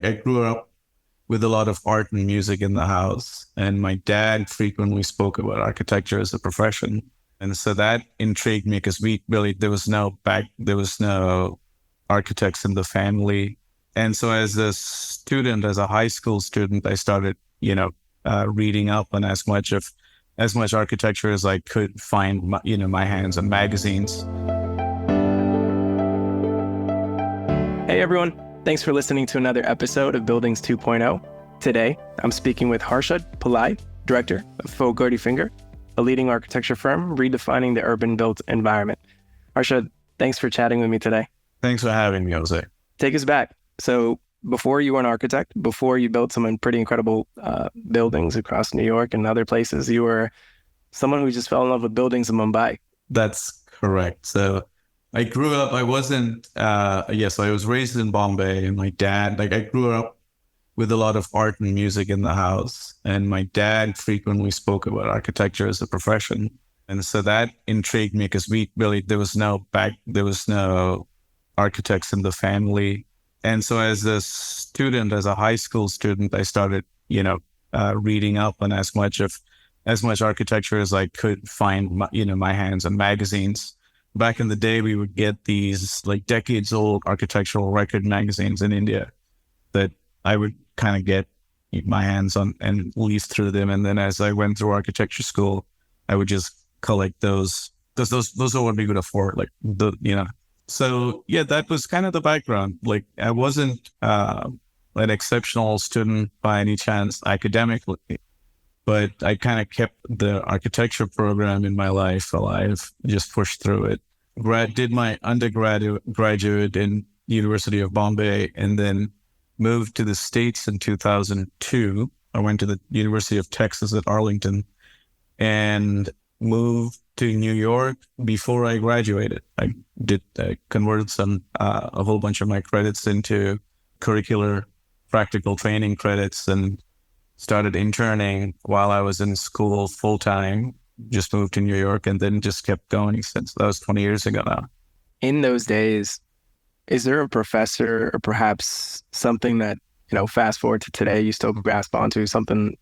I grew up with a lot of art and music in the house, and my dad frequently spoke about architecture as a profession. And so that intrigued me because there was no architects in the family. And so as a high school student, I started, reading up on as much architecture as I could find, my hands on magazines. Hey everyone, thanks for listening to another episode of Buildings 2.0. Today, I'm speaking with Harshad Pillai, director of Fogarty Finger, a leading architecture firm redefining the urban built environment. Harshad, thanks for chatting with me today. Thanks for having me, Jose. Take us back. So before you were an architect, before you built some pretty incredible buildings across New York and other places, you were someone who just fell in love with buildings in Mumbai. That's correct. So I grew up, I wasn't, so I was raised in Bombay, and my dad, I grew up with a lot of art and music in the house, and my dad frequently spoke about architecture as a profession. And so that intrigued me because there was no architects in the family. And so as a high school student, I started, reading up on as much architecture as I could find, my hands on magazines. Back in the day, we would get these like decades old architectural record magazines in India that I would kind of get my hands on and leaf through them. And then as I went through architecture school, I would just collect those. Those are what we could afford, So yeah, that was kind of the background. Like I wasn't an exceptional student by any chance academically, but I kind of kept the architecture program in my life alive, just pushed through it. Did my graduate in University of Bombay, and then moved to the States in 2002. I went to the University of Texas at Arlington and moved to New York before I graduated. I converted a whole bunch of my credits into curricular practical training credits and started interning while I was in school full time, just moved to New York, and then just kept going since. That was 20 years ago now. In those days, is there a professor or perhaps something that, fast forward to today, you still grasp onto, something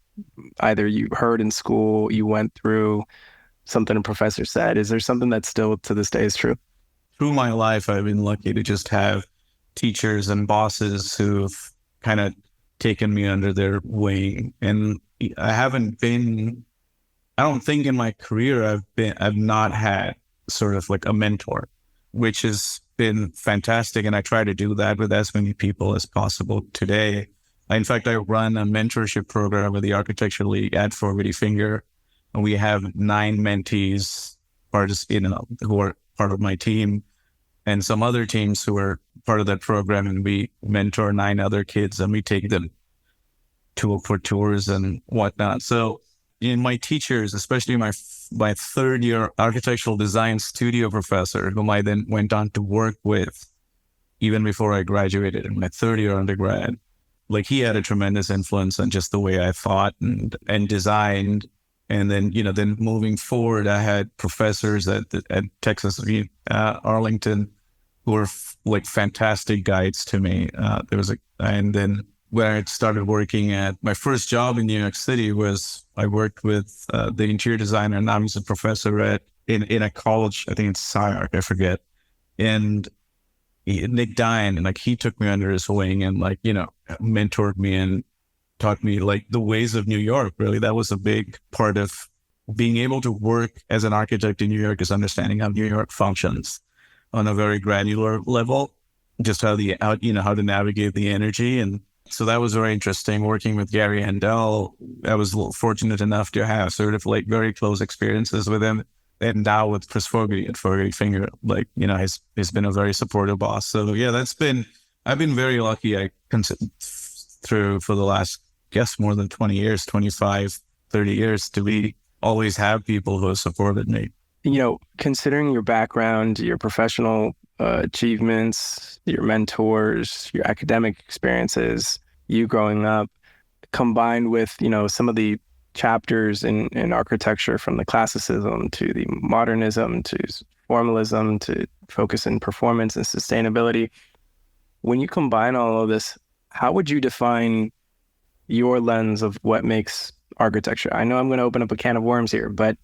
either you heard in school, you went through, something a professor said? Is there something that still to this day is true? Through my life, I've been lucky to just have teachers and bosses who've kind of taken me under their wing. And I don't think in my career I've not had sort of like a mentor, which has been fantastic. And I try to do that with as many people as possible today. In fact, I run a mentorship program with the Architecture League at Fogarty Finger. And we have 9 mentees who are part of my team, and some other teams who are part of that program. And we mentor 9 other kids, and we take them for tours and whatnot. So in my teachers, especially my third year architectural design studio professor, whom I then went on to work with even before I graduated in my third year undergrad, like he had a tremendous influence on just the way I thought and designed. And then, then moving forward, I had professors at Texas, Arlington, who were like fantastic guides to me. And then when I started working at my first job in New York City I worked with the interior designer, now he's a professor in a college, I think it's SciArc, I forget. And Nick Dine, and he took me under his wing and mentored me and taught me the ways of New York. Really, that was a big part of being able to work as an architect in New York, is understanding how New York functions on a very granular level, just how to navigate the energy. And so that was very interesting working with Gary Handel. I was fortunate enough to have sort of very close experiences with him. And now with Chris Fogarty at Fogarty Finger, he's been a very supportive boss. So yeah, I've been very lucky. I consider through for the last, more than 20 years, 25, 30 years to always have people who have supported me. Considering your background, your professional achievements, your mentors, your academic experiences, you growing up, combined with, some of the chapters in architecture, from the classicism to the modernism to formalism to focus in performance and sustainability. When you combine all of this, How would you define your lens of what makes architecture? I know I'm going to open up a can of worms here, but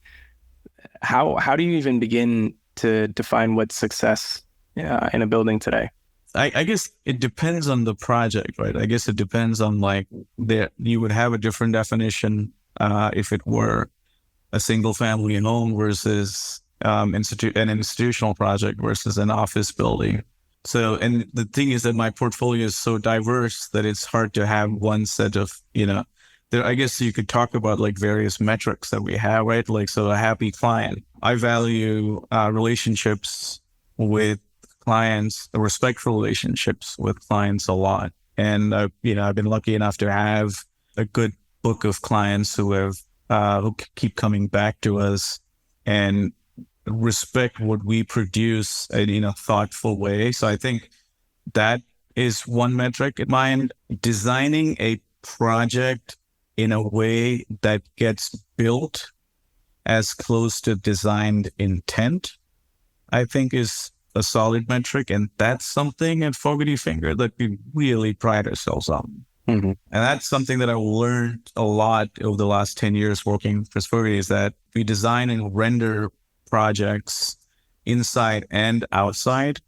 how do you even begin to define what's success in a building today? I guess it depends on the project, right? I guess it depends on like you would have a different definition if it were a single family home versus an institutional project versus an office building. So, and the thing is that my portfolio is so diverse that it's hard to have one set of, I guess you could talk about like various metrics that we have, right? Like, so a happy client. I value relationships with clients, the respectful relationships with clients a lot. And, I've been lucky enough to have a good book of clients who keep coming back to us and respect what we produce in a thoughtful way. So I think that is one metric in mind. Designing a project in a way that gets built as close to designed intent, I think is a solid metric. And that's something at Fogarty Finger that we really pride ourselves on. Mm-hmm. And that's something that I learned a lot over the last 10 years working for Fogarty, is that we design and render projects inside and outside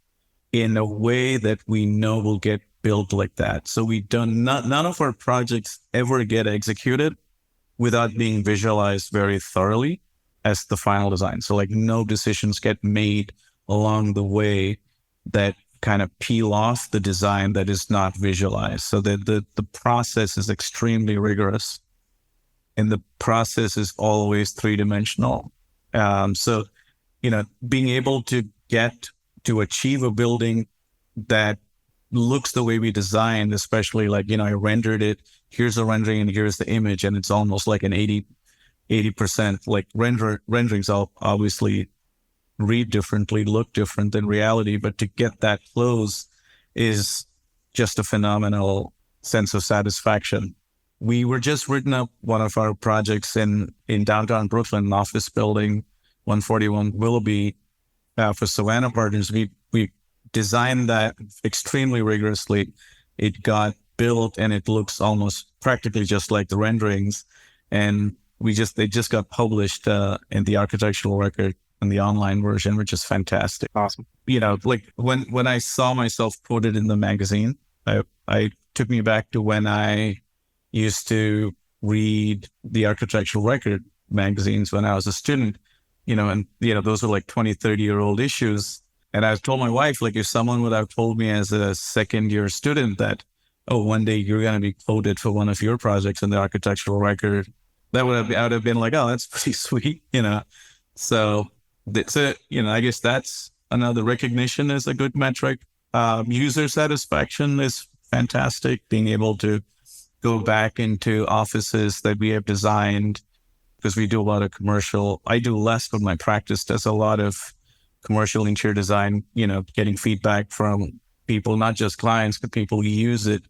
in a way that we know will get built like that. So none of our projects ever get executed without being visualized very thoroughly as the final design. So like no decisions get made along the way that kind of peel off the design that is not visualized. So that the process is extremely rigorous and the process is always three-dimensional. So, being able to achieve a building that looks the way we designed, especially like, I rendered it, here's a rendering and here's the image, and it's almost like an 80% like renderings obviously read differently, look different than reality, but to get that close is just a phenomenal sense of satisfaction. We were just written up one of our projects in downtown Brooklyn, an office building, 141 Willoughby, for Savannah Partners. We designed that extremely rigorously. It got built and it looks almost practically just like the renderings. And they just got published in the architectural record in the online version, which is fantastic. Awesome. Like when I saw myself quoted in the magazine, I took me back to when I used to read the architectural record magazines when I was a student, those were like 20, 30-year-old issues. And I told my wife, like, if someone would have told me as a second year student that, oh, one day you're going to be quoted for one of your projects in the architectural record, I would have been like, oh, that's pretty sweet, So, I guess that's another recognition is a good metric. User satisfaction is fantastic. Being able to go back into offices that we have designed, because we do a lot of commercial. I do less, but my practice does a lot of commercial interior design, getting feedback from people, not just clients, but people who use it,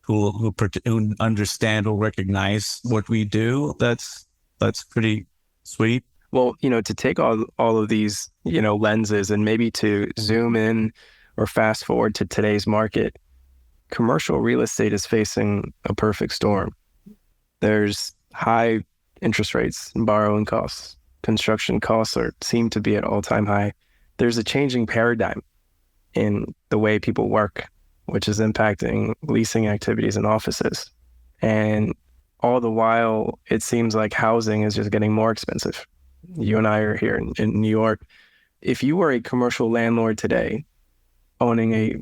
who understand or recognize what we do. That's pretty sweet. Well, to take all of these, lenses and maybe to zoom in or fast forward to today's market, commercial real estate is facing a perfect storm. There's high interest rates and borrowing costs. Construction costs seem to be at all-time high. There's a changing paradigm in the way people work, which is impacting leasing activities in offices. And all the while, it seems like housing is just getting more expensive. You and I are here in New York. If you were a commercial landlord today, owning a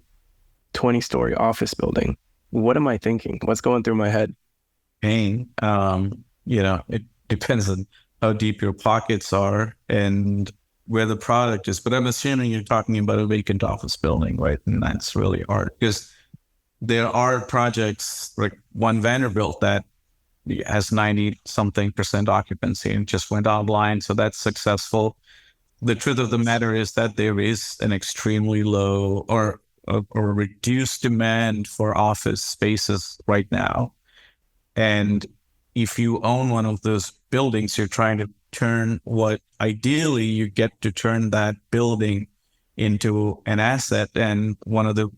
20-story office building, what am I thinking? What's going through my head? Paying, it depends on how deep your pockets are and where the product is. But I'm assuming you're talking about a vacant office building, right? And that's really hard because there are projects like One Vanderbilt that has 90-something% occupancy and just went online. So that's successful. The truth of the matter is that there is an extremely low or reduced demand for office spaces right now. And if you own one of those buildings, you're trying to turn what ideally you get to turn that building into an asset. And one of the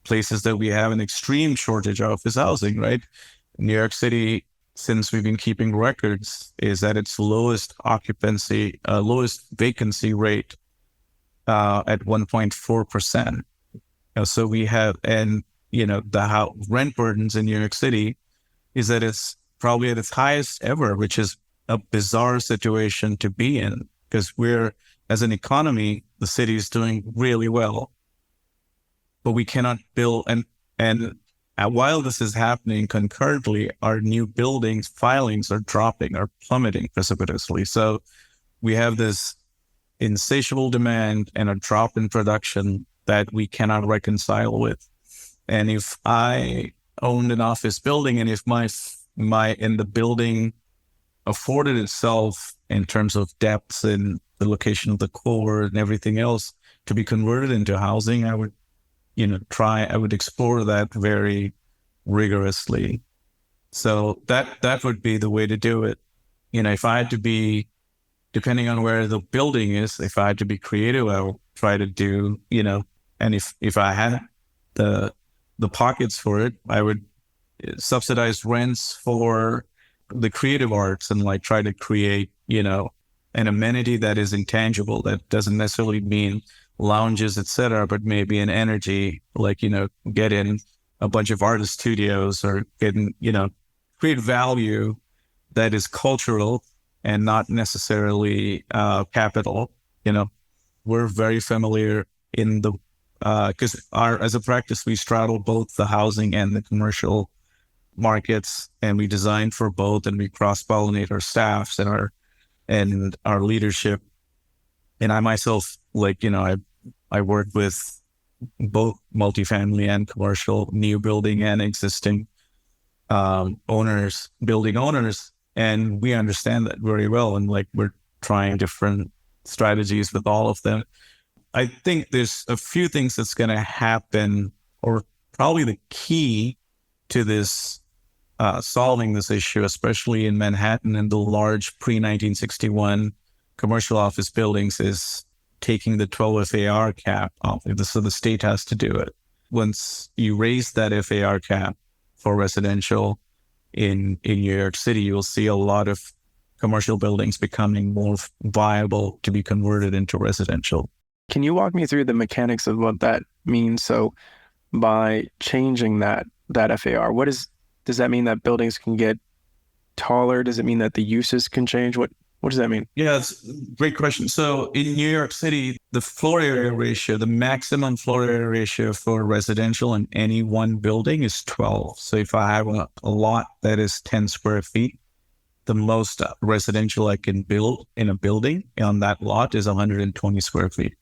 places that we have an extreme shortage of is housing, right? New York City, since we've been keeping records, is at its lowest lowest vacancy rate at 1.4%. So we have, and the rent burdens in New York City is that it's probably at its highest ever, which is a bizarre situation to be in because as an economy, the city is doing really well, but we cannot build. And while this is happening concurrently, our new buildings filings are plummeting precipitously. So we have this insatiable demand and a drop in production that we cannot reconcile with. And if I owned an office building and if the building afforded itself in terms of depth and the location of the core and everything else to be converted into housing, I would explore that very rigorously. So that would be the way to do it. If I had to be, depending on where the building is, if I had to be creative, I would try to do, and if I had the pockets for it, I would subsidize rents for the creative arts and like try to create, an amenity that is intangible, that doesn't necessarily mean lounges, etc., but maybe an energy, like, get in a bunch of artist studios or create value that is cultural and not necessarily capital. We're very familiar in the because as a practice, we straddle both the housing and the commercial markets, and we design for both, and we cross-pollinate our staffs and our leadership. And I myself, I work with both multifamily and commercial, new building and existing building owners, and we understand that very well. And we're trying different strategies with all of them. I think there's a few things that's going to happen, or probably the key to this solving this issue, especially in Manhattan and the large pre-1961 commercial office buildings, is taking the 12 FAR cap off. So the state has to do it. Once you raise that FAR cap for residential in New York City, you'll see a lot of commercial buildings becoming more viable to be converted into residential. Can you walk me through the mechanics of what that means? So by changing that FAR, does that mean that buildings can get taller? Does it mean that the uses can change? What does that mean? Yeah, it's a great question. So in New York City, the floor area ratio, the maximum floor area ratio for residential in any one building is 12. So if I have a lot that is 10 square feet, the most residential I can build in a building on that lot is 120 square feet.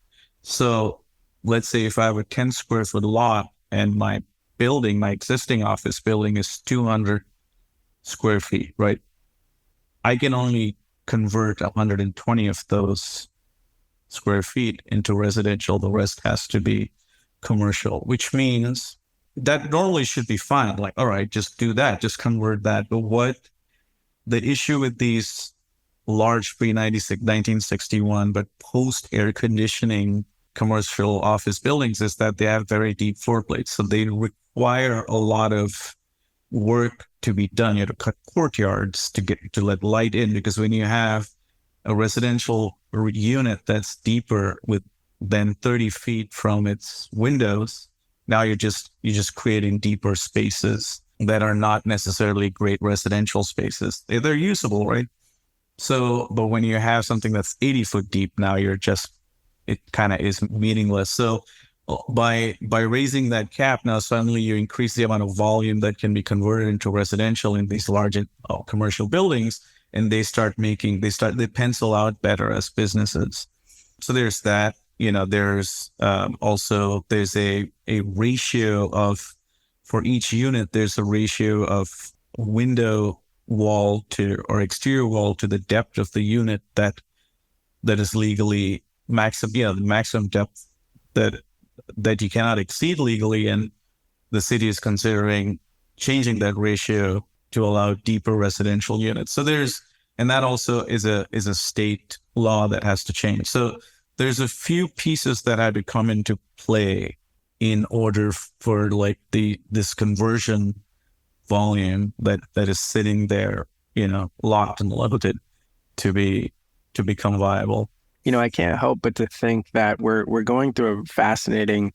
So let's say if I have a 10 square foot lot and my existing office building is 200 square feet, right? I can only convert 120 of those square feet into residential. The rest has to be commercial, which means that normally should be fine. Like, all right, just do that, just convert that. But what the issue with these large pre-1961 but post-air conditioning commercial office buildings is that they have very deep floor plates. So they require a lot of work to be done. You have to cut courtyards to let light in, because when you have a residential unit that's deeper than 30 feet from its windows, now you're just creating deeper spaces that are not necessarily great residential spaces. They're usable, right? So, but when you have something that's 80 foot deep, now it kind of is meaningless. So by raising that cap, now suddenly you increase the amount of volume that can be converted into residential in these large commercial buildings, and they pencil out better as businesses. So there's that. There's also a ratio of, for each unit, there's a ratio of window wall or exterior wall to the depth of the unit that is legally the maximum depth that you cannot exceed legally, and the city is considering changing that ratio to allow deeper residential units. So and that also is a state law that has to change. So there's a few pieces that had to come into play in order for like this conversion volume that is sitting there, locked and loaded to become viable. I can't help but to think that we're going through a fascinating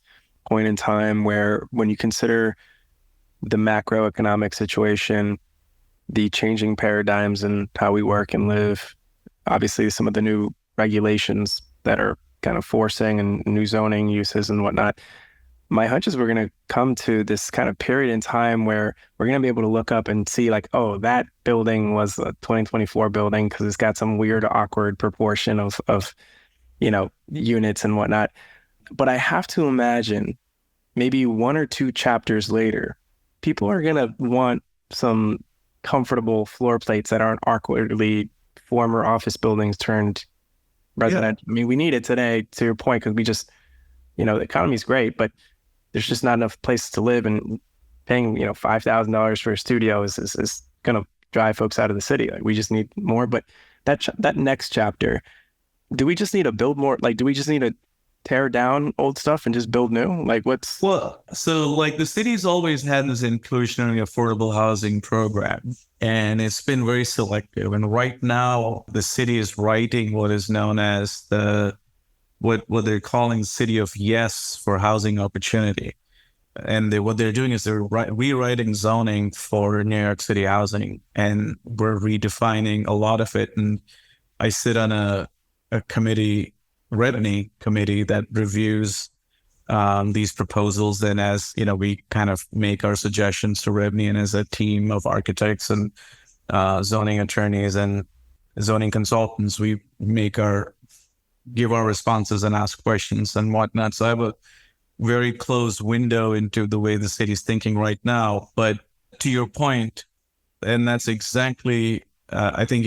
point in time where when you consider the macroeconomic situation, the changing paradigms in how we work and live, obviously some of the new regulations that are kind of forcing and new zoning uses and whatnot. My hunch is we're going to come to this kind of period in time where we're going to be able to look up and see like, oh, that building was a 2024 building because it's got some weird, awkward proportion of units and whatnot. But I have to imagine maybe 1 or 2 chapters later, people are going to want some comfortable floor plates that aren't awkwardly former office buildings turned residential. Yeah. I mean, we need it today, to your point, because we just, the economy's great, but there's just not enough places to live, and paying, $5,000 for a studio is going to drive folks out of the city. Like, we just need more. But that next chapter, do we just need to build more? Like, do we just need to tear down old stuff and just build new? Like, so like the city's always had this inclusionary affordable housing program, and it's been very selective. And right now, the city is writing what is known as what they're calling City of Yes for housing opportunity. And what they're doing is they're rewriting zoning for New York City housing, and we're redefining a lot of it. And I sit on a committee, REBNY committee, that reviews these proposals. And as we kind of make our suggestions to REBNY, and as a team of architects and zoning attorneys and zoning consultants, we give our responses and ask questions and whatnot. So I have a very close window into the way the city's thinking right now. But to your point, and that's exactly, I think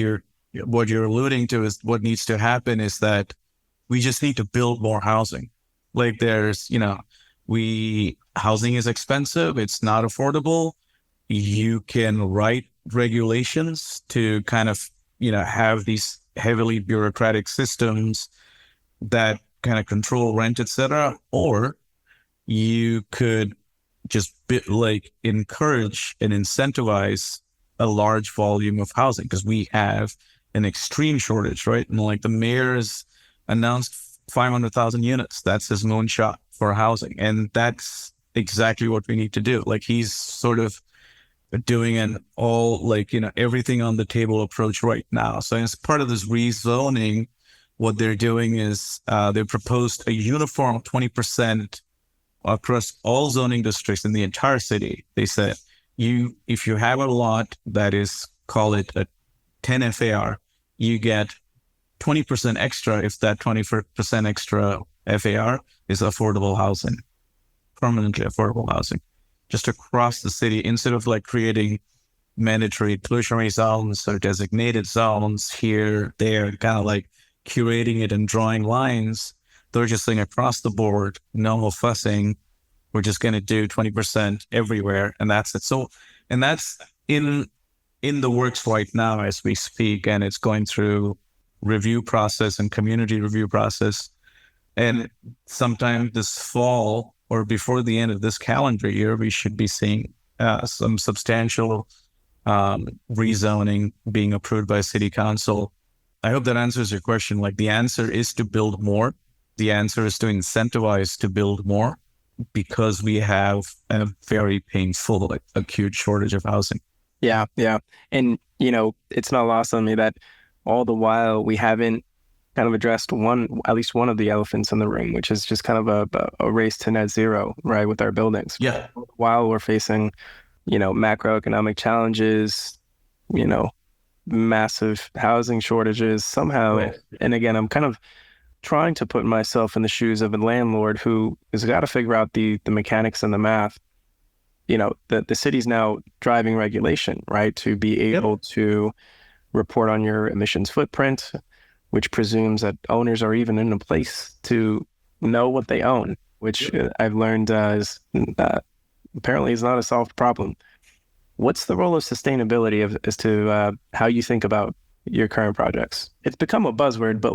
what you're alluding to is what needs to happen is that we just need to build more housing. Like housing is expensive. It's not affordable. You can write regulations to kind of, have these heavily bureaucratic systems that kind of control rent, etc. Or you could just encourage and incentivize a large volume of housing, because we have an extreme shortage, right? And like the mayor's announced 500,000 units. That's his moonshot for housing. And that's exactly what we need to do. Like, he's sort of doing an everything on the table approach right now. So as part of this rezoning, what they're doing is they proposed a uniform 20% across all zoning districts in the entire city. They said, if you have a lot that is, call it a 10 FAR, you get 20% extra if that 20% extra FAR is affordable housing, permanently affordable housing, just across the city, instead of creating mandatory inclusionary zones or designated zones here, there, kind of curating it and drawing lines. They're just saying across the board, no more fussing. We're just going to do 20% everywhere, and that's it. So, and that's in the works right now as we speak, and it's going through review process and community review process. And sometime this fall or before the end of this calendar year, we should be seeing some substantial rezoning being approved by City Council. I hope that answers your question. The answer is to build more. The answer is to incentivize to build more, because we have a very painful, acute shortage of housing. Yeah. And, it's not lost on me that all the while we haven't kind of addressed at least one of the elephants in the room, which is just kind of a race to net zero, right, with our buildings. Yeah. While we're facing, macroeconomic challenges, massive housing shortages somehow. Right. And again, I'm kind of trying to put myself in the shoes of a landlord who has got to figure out the mechanics and the math. The city's now driving regulation, right, to be able to report on your emissions footprint, which presumes that owners are even in a place to know what they own, which I've learned is apparently is not a solved problem. What's the role of sustainability as to how you think about your current projects? It's become a buzzword, but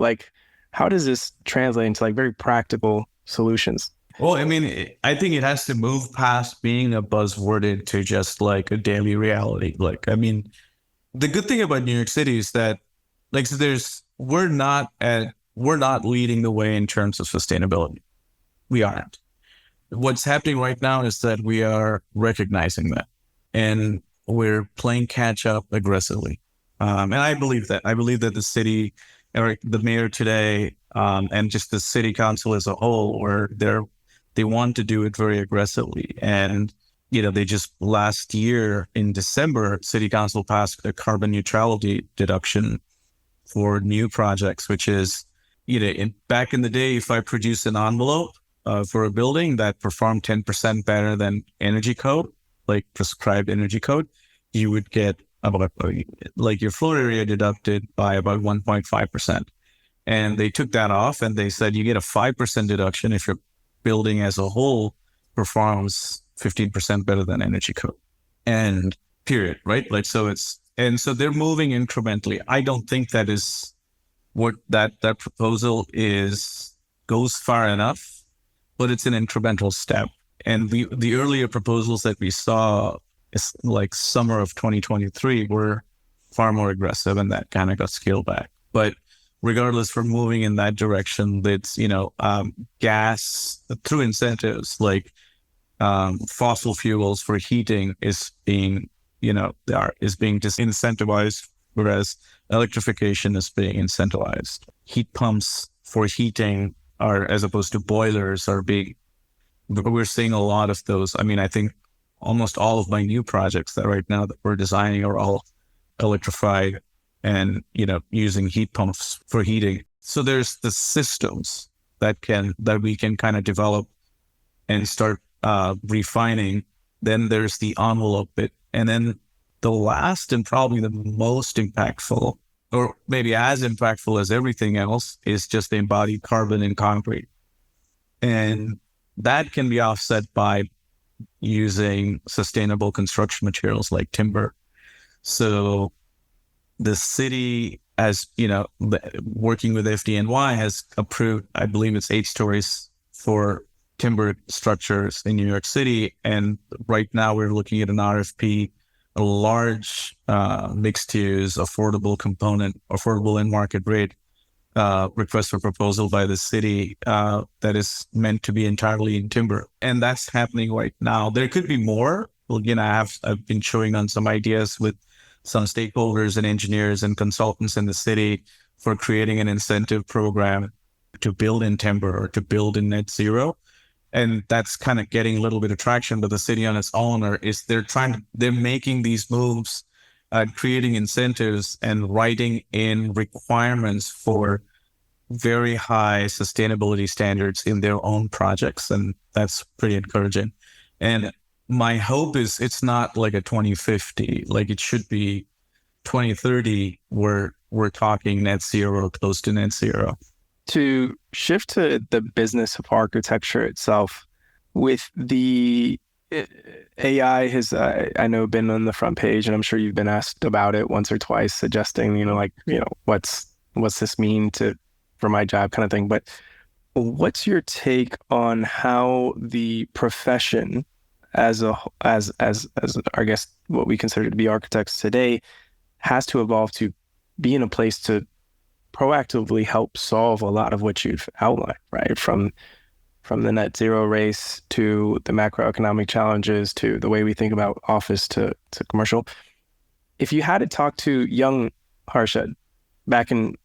how does this translate into very practical solutions? Well, I mean, I think it has to move past being a buzzword into just like a daily reality. Like, I mean, the good thing about New York City is that, like, so we're not leading the way in terms of sustainability. We aren't. What's happening right now is that we are recognizing that, and we're playing catch up aggressively. And I believe that. I believe that the city, or the mayor today, and just the city council as a whole, they want to do it very aggressively. And they just last year in December, city council passed a carbon neutrality deduction for new projects, which is, back in the day, if I produced an envelope for a building that performed 10% better than energy code, like prescribed energy code, you would get about like your floor area deducted by about 1.5%. And they took that off and they said you get a 5% deduction if your building as a whole performs 15% better than energy code. And period, right? Like, so they're moving incrementally. I don't think that is what that proposal goes far enough, but it's an incremental step. And the earlier proposals that we saw, is like summer of 2023, were far more aggressive, and that kind of got scaled back. But regardless, we're moving in that direction. That's gas through incentives, like fossil fuels for heating is being disincentivized, whereas electrification is being incentivized. Heat pumps for heating are, as opposed to boilers, we're seeing a lot of those. I mean, I think almost all of my new projects that right now that we're designing are all electrified and, using heat pumps for heating. So there's the systems that we can kind of develop and start refining. Then there's the envelope bit. And then the last and probably the most impactful, or maybe as impactful as everything else, is just the embodied carbon in concrete. And that can be offset by using sustainable construction materials like timber. So the city, as working with FDNY, has approved, I believe it's 8 stories for timber structures in New York City. And right now we're looking at an RFP, a large mixed use, affordable and market rate request for proposal by the city that is meant to be entirely in timber. And that's happening right now. There could be more. Well, I've been showing on some ideas with some stakeholders and engineers and consultants in the city for creating an incentive program to build in timber or to build in net zero. And that's kind of getting a little bit of traction, but the city on its own they're making these moves, creating incentives and writing in requirements for very high sustainability standards in their own projects. And that's pretty encouraging. And my hope is it's not like a 2050, like it should be 2030, where we're talking net zero, close to net zero. To shift to the business of architecture itself, with the AI has, I know, been on the front page, and I'm sure you've been asked about it once or twice, suggesting, what's this mean for my job kind of thing. But what's your take on how the profession as I guess what we consider to be architects today has to evolve to be in a place to proactively help solve a lot of what you've outlined, right? From the net zero race to the macroeconomic challenges to the way we think about office to commercial. If you had to talk to young Harshad back in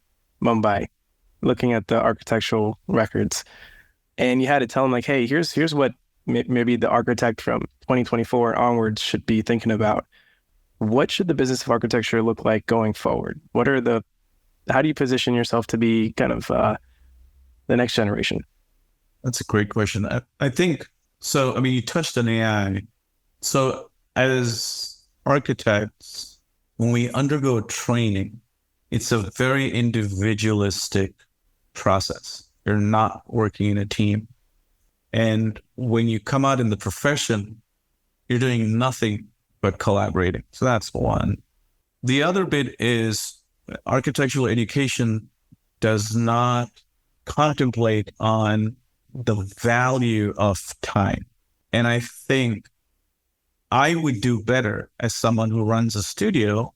Mumbai, looking at the architectural records, and you had to tell him, like, hey, here's what maybe the architect from 2024 onwards should be thinking about. What should the business of architecture look like going forward? How do you position yourself to be kind of the next generation? That's a great question. I think so. I mean, you touched on AI. So as architects, when we undergo training, it's a very individualistic process. You're not working in a team. And when you come out in the profession, you're doing nothing but collaborating. So that's one. The other bit is architectural education does not contemplate on the value of time. And I think I would do better as someone who runs a studio,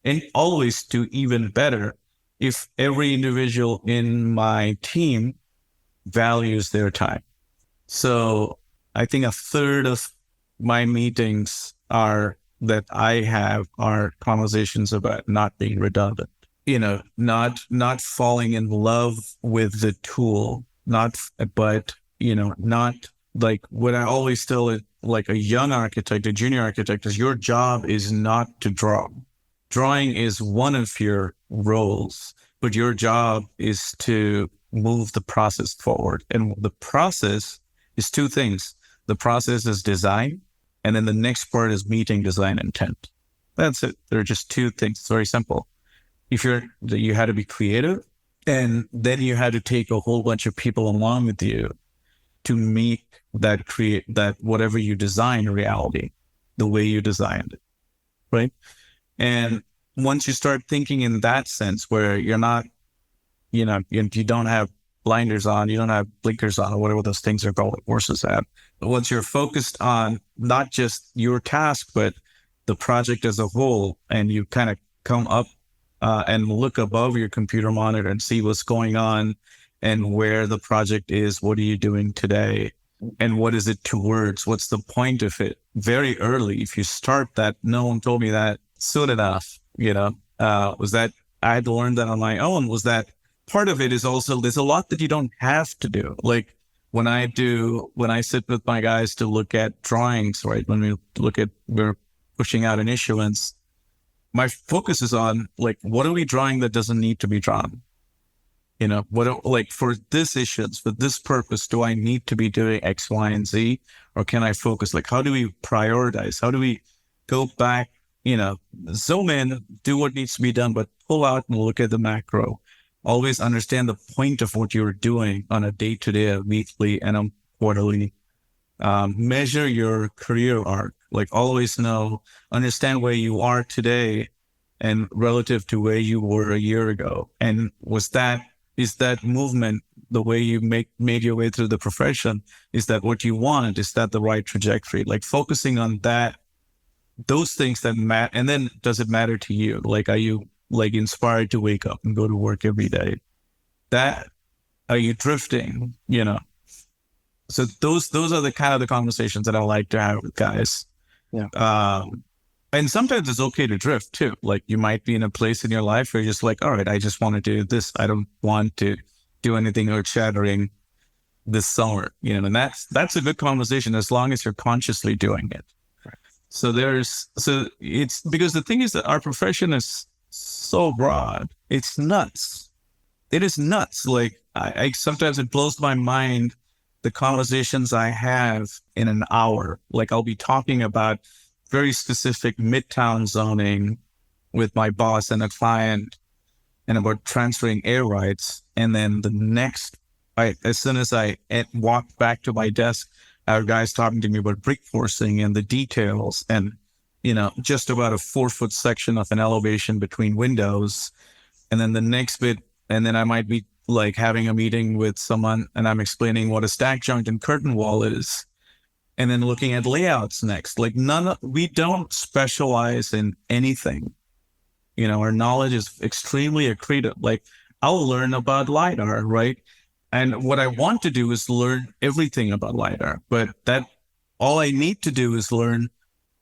and always do even better if every individual in my team values their time. So I think a third of my meetings that I have are conversations about not being redundant, not falling in love with the tool, but, not like what I always tell it, like a young architect, a junior architect, is your job is not to draw. Drawing is one of your roles, but your job is to move the process forward. And the process is two things. The process is design, and then the next part is meeting design intent. That's it. There are just two things. It's very simple. You had to be creative, and then you had to take a whole bunch of people along with you to create that whatever you design reality, the way you designed it, right? And once you start thinking in that sense, where you're not, you don't have blinders on, you don't have blinkers on, or whatever those things are called, horses have. But once you're focused on not just your task, but the project as a whole, and you kind of come up and look above your computer monitor and see what's going on and where the project is, what are you doing today? And what is it towards? What's the point of it? Very early, if you start that, no one told me that soon enough, was that I had to learn that on my own, was that part of it is also, there's a lot that you don't have to do. Like when I sit with my guys to look at drawings, right? When we're pushing out an issuance, my focus is on like, what are we drawing that doesn't need to be drawn? For this issuance, for this purpose, do I need to be doing X, Y, and Z? Or can I focus? Like, how do we prioritize? How do we go back, zoom in, do what needs to be done, but pull out and look at the macro. Always understand the point of what you're doing on a day-to-day, a weekly, and a quarterly. Measure your career arc. Like always understand where you are today and relative to where you were a year ago. And is that movement, the way you made your way through the profession, is that what you want? Is that the right trajectory? Like focusing on those things that matter. And then does it matter to you? Like, are you like inspired to wake up and go to work every day? Are you drifting? So those are the kind of the conversations that I like to have with guys. Yeah. And sometimes it's okay to drift too. Like you might be in a place in your life where you're just like, all right, I just want to do this. I don't want to do anything earth shattering this summer, and that's a good conversation as long as you're consciously doing it. Right. So it's because the thing is that our profession is so broad. It's nuts. It is nuts. Like I sometimes it blows my mind, the conversations I have in an hour. Like I'll be talking about very specific midtown zoning with my boss and a client and about transferring air rights. And then as soon as I walked back to my desk, I have guys talking to me about brick forcing and the details and, just about a 4-foot section of an elevation between windows. And then the next bit, and then I might be like having a meeting with someone and I'm explaining what a stack joint and curtain wall is. And then looking at layouts next. Like we don't specialize in anything. Our knowledge is extremely accretive. Like I'll learn about LiDAR, right? And what I want to do is learn everything about LiDAR, but all I need to do is learn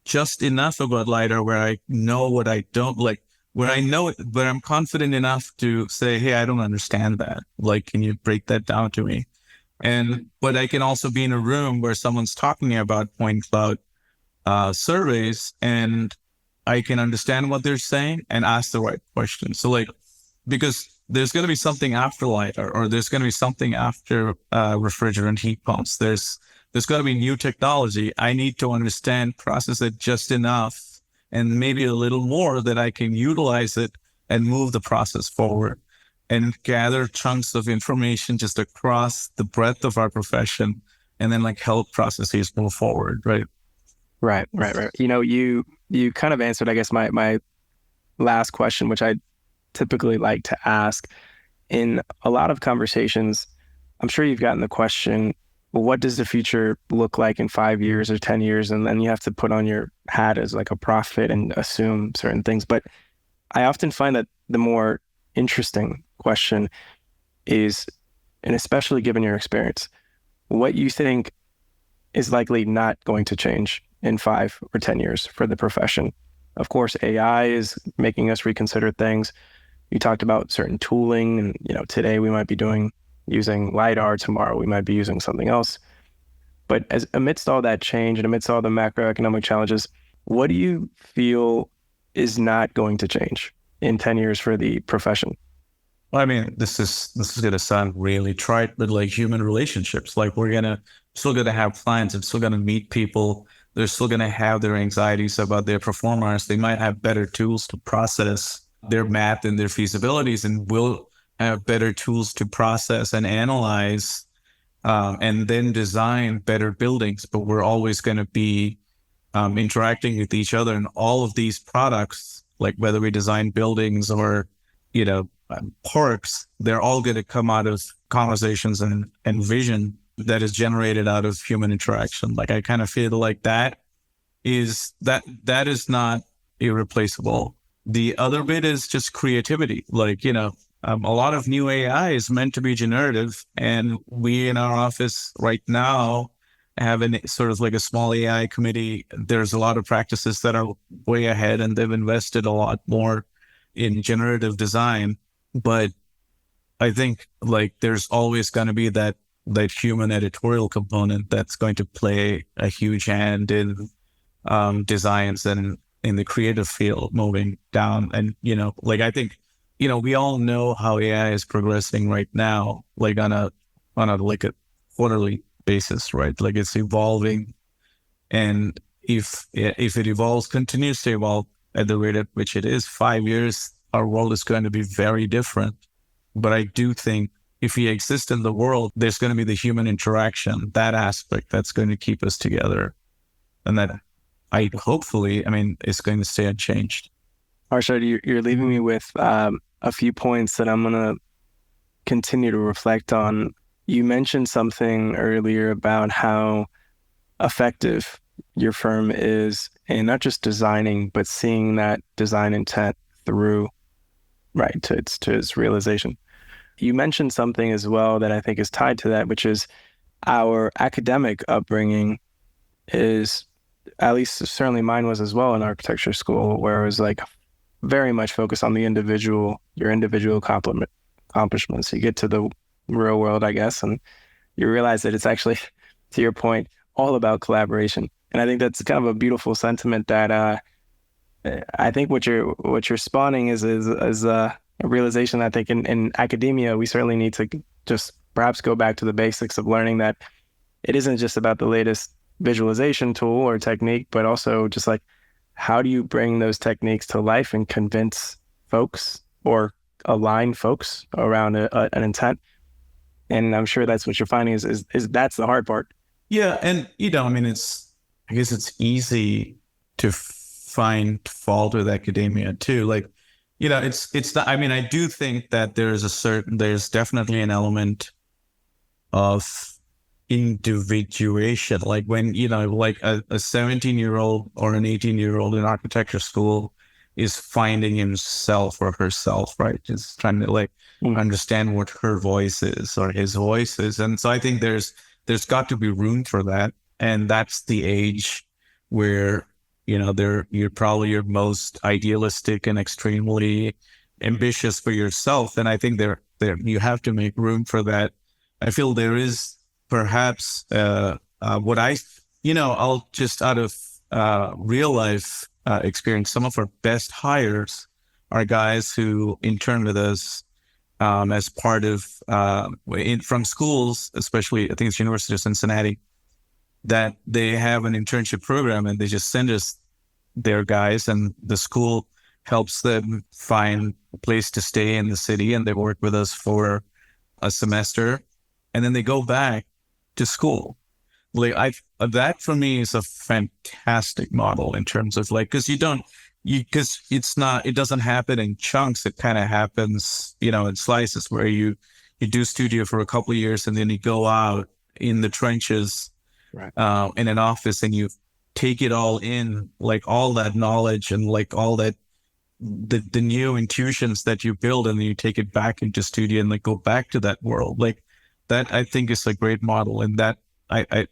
just enough about LiDAR where I know what I don't like, where I know it, but I'm confident enough to say, hey, I don't understand that. Like, can you break that down to me? But I can also be in a room where someone's talking about point cloud surveys and I can understand what they're saying and ask the right question. So like, because there's going to be something after LiDAR or there's going to be something after refrigerant heat pumps. There's got to be new technology. I need to understand, process it just enough and maybe a little more that I can utilize it and move the process forward and gather chunks of information just across the breadth of our profession and then like help processes move forward. Right. Right. You kind of answered, I guess, my last question, which I typically like to ask in a lot of conversations. I'm sure you've gotten the question, well, what does the future look like in 5 years or 10 years? And then you have to put on your hat as like a prophet and assume certain things. But I often find that the more interesting question is, and especially given your experience, what you think is likely not going to change in 5 or 10 years for the profession. Of course, AI is making us reconsider things. You talked about certain tooling, and today we might be using LiDAR, tomorrow we might be using something else. But amidst all that change and amidst all the macroeconomic challenges, what do you feel is not going to change in 10 years for the profession? Well, I mean, this is gonna sound really trite, but like human relationships, like we're still gonna have clients and still gonna meet people. They're still gonna have their anxieties about their performance. They might have better tools to process their math and their feasibilities, and will have better tools to process and analyze, and then design better buildings. But we're always going to be interacting with each other, and all of these products, like whether we design buildings or parks, they're all going to come out of conversations and vision that is generated out of human interaction. Like I kind of feel like that is not irreplaceable. The other bit is just creativity. Like, a lot of new AI is meant to be generative, and we in our office right now have sort of like a small AI committee. There's a lot of practices that are way ahead, and they've invested a lot more in generative design. But I think like there's always going to be that human editorial component that's going to play a huge hand in designs and in the creative field moving down. And, like I think, we all know how AI is progressing right now, like on a like a quarterly basis, right? Like it's evolving. And if it continues to evolve at the rate at which it is, 5 years, our world is going to be very different. But I do think if we exist in the world, there's going to be the human interaction, that aspect that's going to keep us together. And that hopefully, it's going to stay unchanged. Harshad, you're leaving me with a few points that I'm going to continue to reflect on. You mentioned something earlier about how effective your firm is in not just designing, but seeing that design intent through, right, to its realization. You mentioned something as well that I think is tied to that, which is our academic upbringing is, at least certainly mine was as well in architecture school, where it was like very much focused on the individual, your individual accomplishments. You get to the real world, I guess, and you realize that it's actually, to your point, all about collaboration. And I think that's kind of a beautiful sentiment that I think what you're spawning is a realization. I think in academia, we certainly need to just perhaps go back to the basics of learning that it isn't just about the latest visualization tool or technique, but also just like, how do you bring those techniques to life and convince folks or align folks around an intent? And I'm sure that's what you're finding is that's the hard part. Yeah. And, I guess it's easy to find fault with academia too. Like, it's not, I do think that there's definitely an element of individuation. Like when, like a 17-year-old or an 18-year-old in architecture school is finding himself or herself, right? Just trying to understand what her voice is or his voice is. And so I think there's got to be room for that. And that's the age where, you're probably your most idealistic and extremely ambitious for yourself. And I think there you have to make room for that. I feel there is perhaps I'll just out of real life experience, some of our best hires are guys who intern with us as part of from schools, especially I think it's University of Cincinnati, that they have an internship program and they just send us their guys, and the school helps them find a place to stay in the city, and they work with us for a semester, and then they go back to school. That for me is a fantastic model in terms of because it doesn't happen in chunks. It kind of happens, in slices where you you do studio for a couple of years and then you go out in the trenches, Right. in an office, and you take it all in, like all that knowledge and like all that the new intuitions that you build, and then you take it back into studio and like go back to that world. Like that, I think is a great model, and that I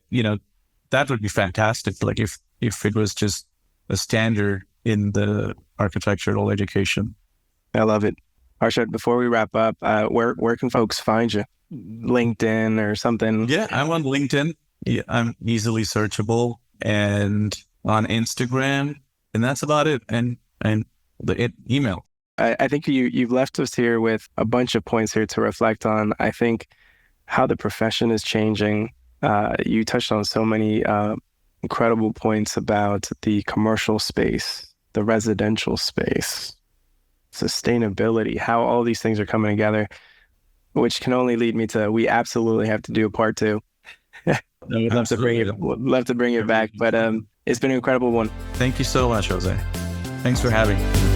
that would be fantastic. Like if it was just a standard in the architectural education. I love it. Harshad, before we wrap up, where can folks find you? LinkedIn or something? Yeah, I'm on LinkedIn. Yeah, I'm easily searchable, and on Instagram, and that's about it. And the email. I think you've left us here with a bunch of points here to reflect on. I think how the profession is changing. You touched on so many incredible points about the commercial space, the residential space, sustainability, how all these things are coming together, which can only lead me to, we absolutely have to do a part two. We'd love to bring it back, but it's been an incredible one. Thank you so much, Jose. Thanks for having me.